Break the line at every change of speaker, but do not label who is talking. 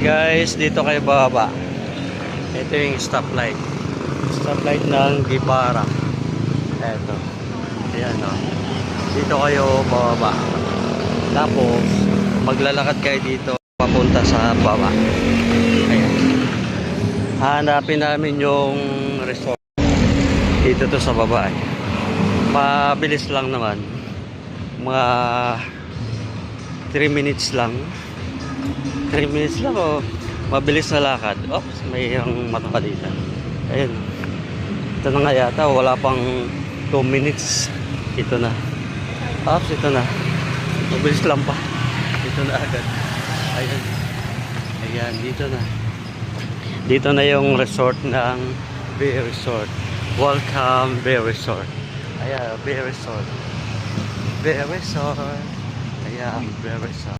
Guys, dito kayo bababa. Ito yung stoplight. Stoplight ng Gibara. Ito. Ayan o. Dito kayo bababa. Tapos, maglalakad kayo dito papunta sa baba. Ayan. Hanapin namin yung resort. Dito to sa baba. Mabilis lang naman. Mga 3 minutes lang. 3 minutes lang o mabilis na lakad. Oops, mayroong matapalitan. Ayun. Ito na nga yata. Wala pang 2 minutes. Ito na. Oops, ito na. Mabilis lang pa. Ito na agad. Ayan. Ayan, dito na. Dito na yung resort ng Bay Resort. Welcome Bay Resort. Ayan, Bay Resort. Bay Resort. Ayan, Bay Resort.